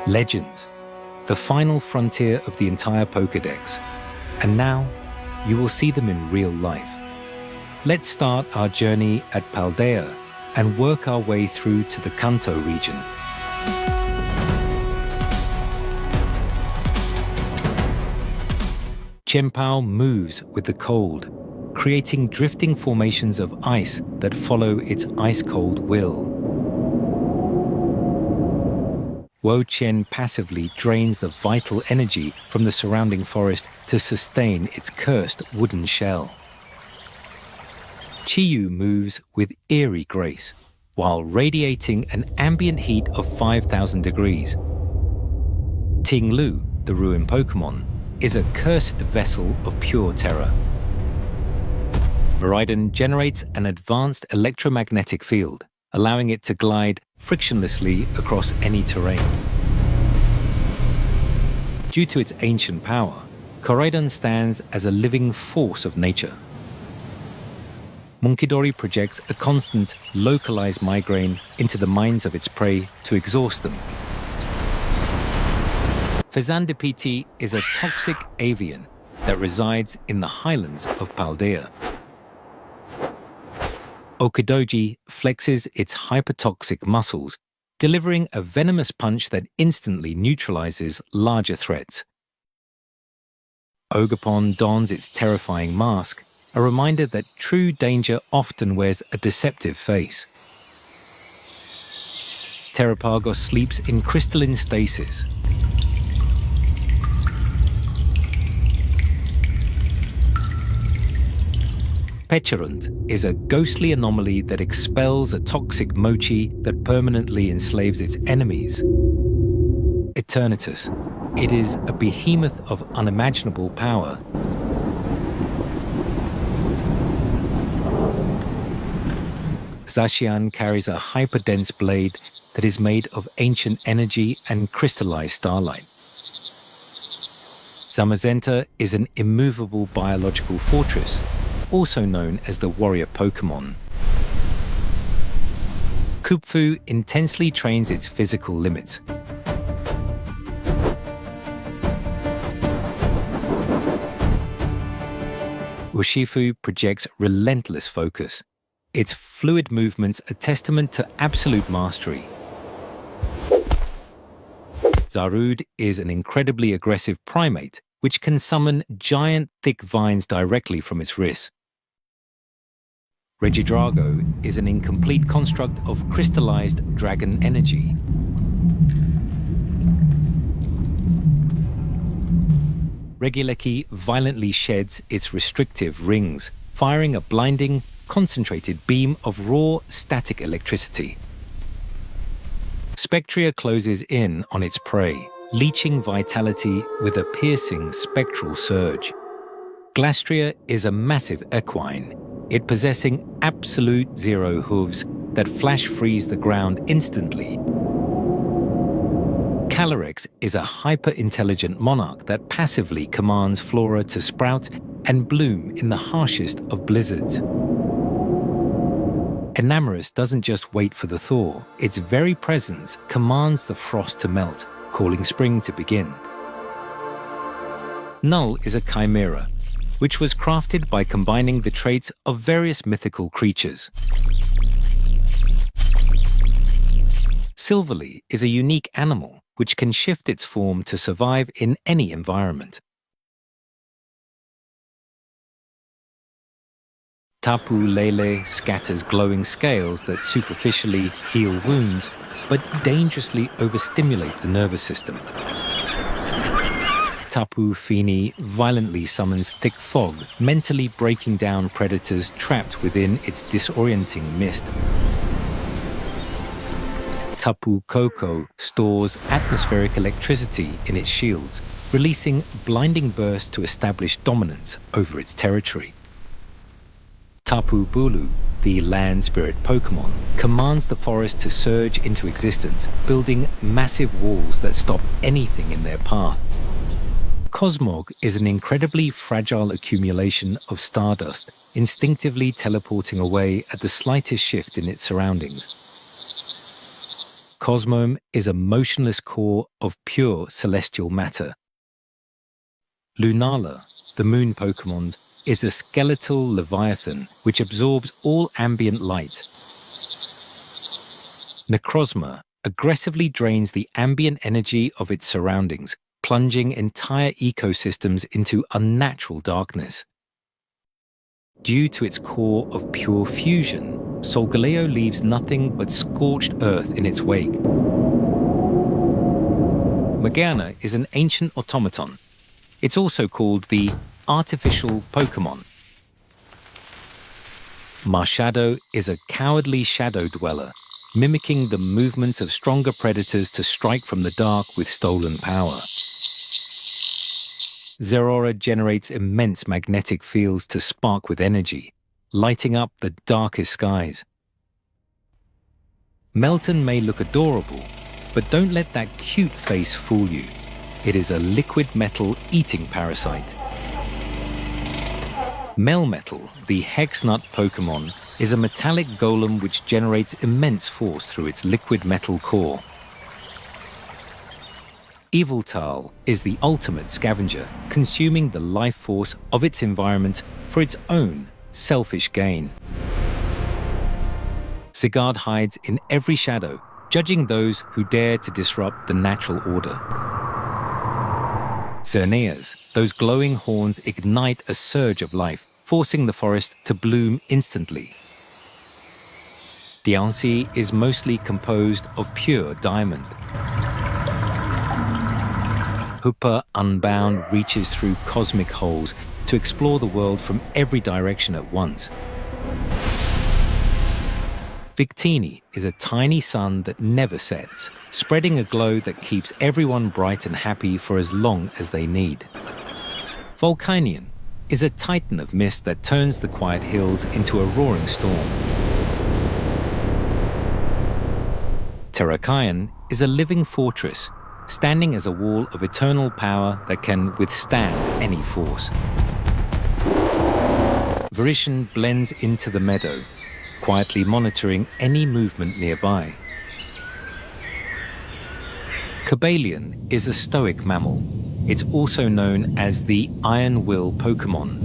Legends, the final frontier of the entire Pokédex. And now, you will see them in real life. Let's start our journey at Paldea and work our way through to the Kanto region. Chien-Pao moves with the cold, creating drifting formations of ice that follow its ice-cold will. Wo-Chien passively drains the vital energy from the surrounding forest to sustain its cursed wooden shell. Chi-Yu moves with eerie grace, while radiating an ambient heat of 5,000 degrees. Ting-Lu, the ruined Pokémon, is a cursed vessel of pure terror. Miraidon generates an advanced electromagnetic field, allowing it to glide frictionlessly across any terrain. Due to its ancient power, Koraidon stands as a living force of nature. Munkidori projects a constant, localized migraine into the minds of its prey to exhaust them. Fezandipiti is a toxic avian that resides in the highlands of Paldea. Okidoji flexes its hypertoxic muscles, delivering a venomous punch that instantly neutralizes larger threats. Ogerpon dons its terrifying mask, a reminder that true danger often wears a deceptive face. Terrapagos sleeps in crystalline stasis. Pecharunt is a ghostly anomaly that expels a toxic mochi that permanently enslaves its enemies. Eternatus. It is a behemoth of unimaginable power. Zacian carries a hyperdense blade that is made of ancient energy and crystallized starlight. Zamazenta is an immovable biological fortress, also known as the warrior Pokémon. Kupfu intensely trains its physical limits. Urshifu projects relentless focus, its fluid movements a testament to absolute mastery. Zarude is an incredibly aggressive primate which can summon giant, thick vines directly from its wrists. Regidrago is an incomplete construct of crystallized dragon energy. Regieleki violently sheds its restrictive rings, firing a blinding, concentrated beam of raw, static electricity. Spectria closes in on its prey, leeching vitality with a piercing spectral surge. Glastria is a massive equine, it possessing absolute zero hooves that flash freeze the ground instantly. Calyrex is a hyper-intelligent monarch that passively commands flora to sprout and bloom in the harshest of blizzards. Enamorus doesn't just wait for the thaw, its very presence commands the frost to melt, calling spring to begin. Null is a chimera, which was crafted by combining the traits of various mythical creatures. Silverly is a unique animal which can shift its form to survive in any environment. Tapu Lele scatters glowing scales that superficially heal wounds, but dangerously overstimulate the nervous system. Tapu Fini violently summons thick fog, mentally breaking down predators trapped within its disorienting mist. Tapu Koko stores atmospheric electricity in its shields, releasing blinding bursts to establish dominance over its territory. Tapu Bulu, the land spirit Pokémon, commands the forest to surge into existence, building massive walls that stop anything in their path. Cosmog is an incredibly fragile accumulation of stardust, instinctively teleporting away at the slightest shift in its surroundings. Cosmome is a motionless core of pure celestial matter. Lunala, the moon Pokémon, is a skeletal leviathan which absorbs all ambient light. Necrozma aggressively drains the ambient energy of its surroundings, plunging entire ecosystems into unnatural darkness. Due to its core of pure fusion, Solgaleo leaves nothing but scorched earth in its wake. Magearna is an ancient automaton. It's also called the artificial Pokémon. Marshadow is a cowardly shadow dweller, mimicking the movements of stronger predators to strike from the dark with stolen power. Zeraora generates immense magnetic fields to spark with energy, lighting up the darkest skies. Melton may look adorable, but don't let that cute face fool you. It is a liquid metal eating parasite. Melmetal, the Hexnut Pokémon, is a metallic golem which generates immense force through its liquid metal core. Yveltal is the ultimate scavenger, consuming the life force of its environment for its own selfish gain. Sigard hides in every shadow, judging those who dare to disrupt the natural order. Xerneas, those glowing horns ignite a surge of life, forcing the forest to bloom instantly. Diancie is mostly composed of pure diamond. Hooper Unbound reaches through cosmic holes to explore the world from every direction at once. Victini is a tiny sun that never sets, spreading a glow that keeps everyone bright and happy for as long as they need. Volcanion is a titan of mist that turns the quiet hills into a roaring storm. Terrakion is a living fortress, standing as a wall of eternal power that can withstand any force. Verishion blends into the meadow, quietly monitoring any movement nearby. Cobalion is a stoic mammal. It's also known as the Iron Will Pokémon.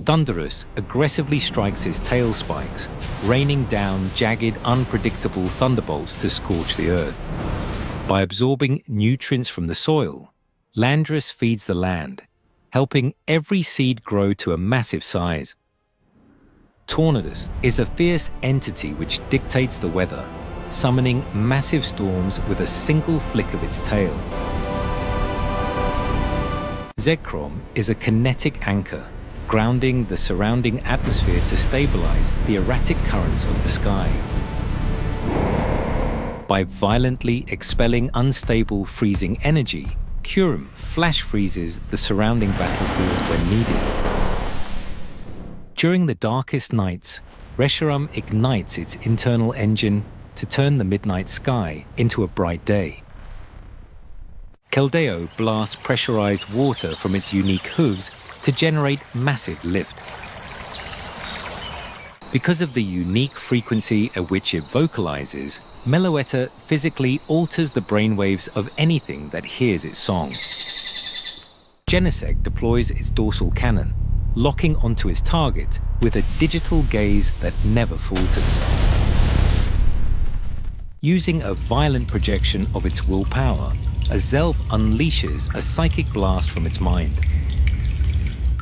Thunderous aggressively strikes its tail spikes, raining down jagged, unpredictable thunderbolts to scorch the earth. By absorbing nutrients from the soil, Landorus feeds the land, helping every seed grow to a massive size. Tornadus is a fierce entity which dictates the weather, summoning massive storms with a single flick of its tail. Zekrom is a kinetic anchor, grounding the surrounding atmosphere to stabilize the erratic currents of the sky. By violently expelling unstable freezing energy, Kyurem flash freezes the surrounding battlefield when needed. During the darkest nights, Reshiram ignites its internal engine to turn the midnight sky into a bright day. Keldeo blasts pressurized water from its unique hooves to generate massive lift. Because of the unique frequency at which it vocalizes, Meloetta physically alters the brainwaves of anything that hears its song. Genesect deploys its dorsal cannon, locking onto its target with a digital gaze that never falters. Using a violent projection of its willpower, a Zelf unleashes a psychic blast from its mind.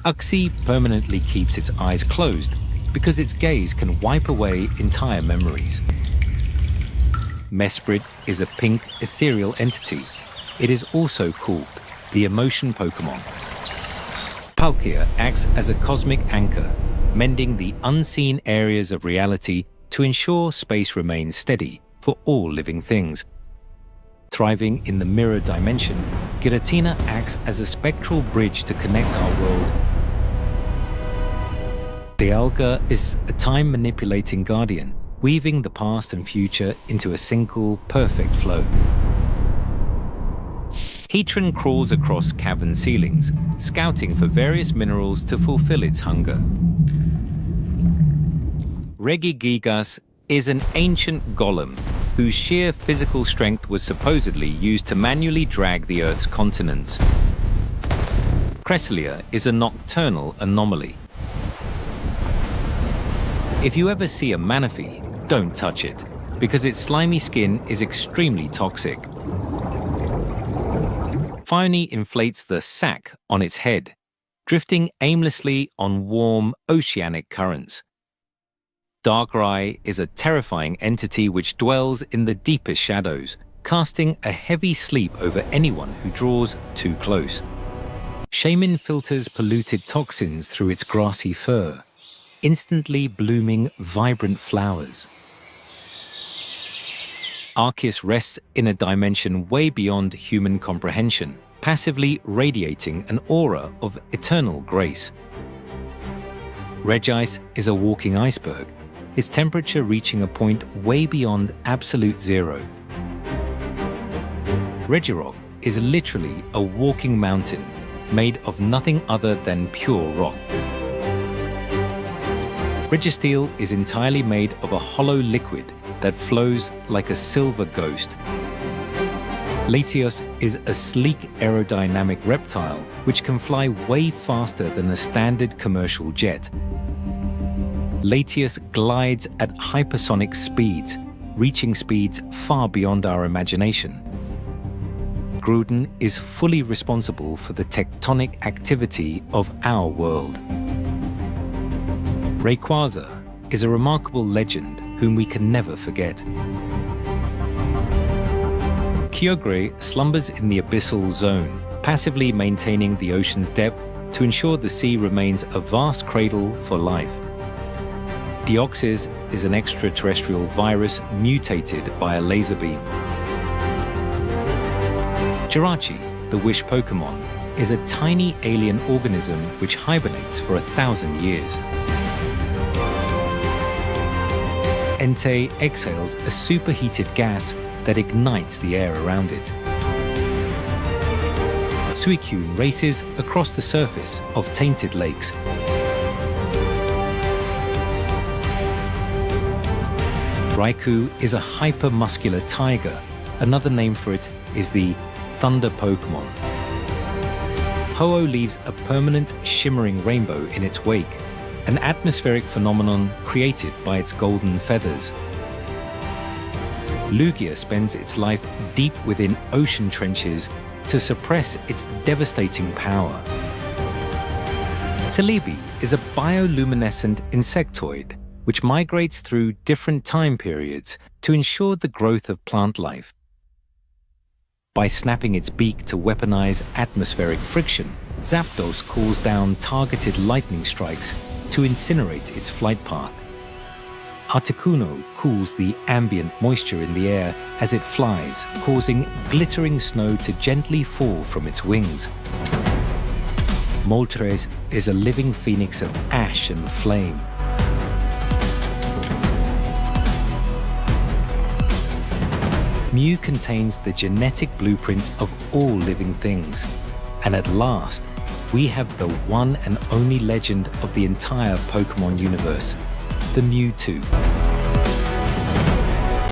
Uxie permanently keeps its eyes closed because its gaze can wipe away entire memories. Mesprit is a pink, ethereal entity. It is also called the Emotion Pokémon. Palkia acts as a cosmic anchor, mending the unseen areas of reality to ensure space remains steady for all living things. Thriving in the mirror dimension, Giratina acts as a spectral bridge to connect our world. Dialga is a time-manipulating guardian, weaving the past and future into a single, perfect flow. Heatran crawls across cavern ceilings, scouting for various minerals to fulfill its hunger. Regigigas is an ancient golem, whose sheer physical strength was supposedly used to manually drag the Earth's continents. Cresselia is a nocturnal anomaly. If you ever see a manaphy, don't touch it, because its slimy skin is extremely toxic. Phione inflates the sac on its head, drifting aimlessly on warm oceanic currents. Darkrai is a terrifying entity which dwells in the deepest shadows, casting a heavy sleep over anyone who draws too close. Shaman filters polluted toxins through its grassy fur, instantly blooming vibrant flowers. Arceus rests in a dimension way beyond human comprehension, passively radiating an aura of eternal grace. Regice is a walking iceberg, its temperature reaching a point way beyond absolute zero. Regirock is literally a walking mountain, made of nothing other than pure rock. Registeel is entirely made of a hollow liquid that flows like a silver ghost. Latios is a sleek aerodynamic reptile which can fly way faster than a standard commercial jet. Latios glides at hypersonic speeds, reaching speeds far beyond our imagination. Groudon is fully responsible for the tectonic activity of our world. Rayquaza is a remarkable legend whom we can never forget. Kyogre slumbers in the abyssal zone, passively maintaining the ocean's depth to ensure the sea remains a vast cradle for life. Deoxys is an extraterrestrial virus mutated by a laser beam. Jirachi, the wish Pokémon, is a tiny alien organism which hibernates for 1,000 years. Entei exhales a superheated gas that ignites the air around it. Suicune races across the surface of tainted lakes. Raikou is a hypermuscular tiger. Another name for it is the Thunder Pokémon. Ho-Oh leaves a permanent shimmering rainbow in its wake, an atmospheric phenomenon created by its golden feathers. Lugia spends its life deep within ocean trenches to suppress its devastating power. Celebi is a bioluminescent insectoid which migrates through different time periods to ensure the growth of plant life. By snapping its beak to weaponize atmospheric friction, Zapdos calls down targeted lightning strikes to incinerate its flight path. Articuno cools the ambient moisture in the air as it flies, causing glittering snow to gently fall from its wings. Moltres is a living phoenix of ash and flame. Mew contains the genetic blueprints of all living things. And at last, we have the one and only legend of the entire Pokémon universe, the Mewtwo.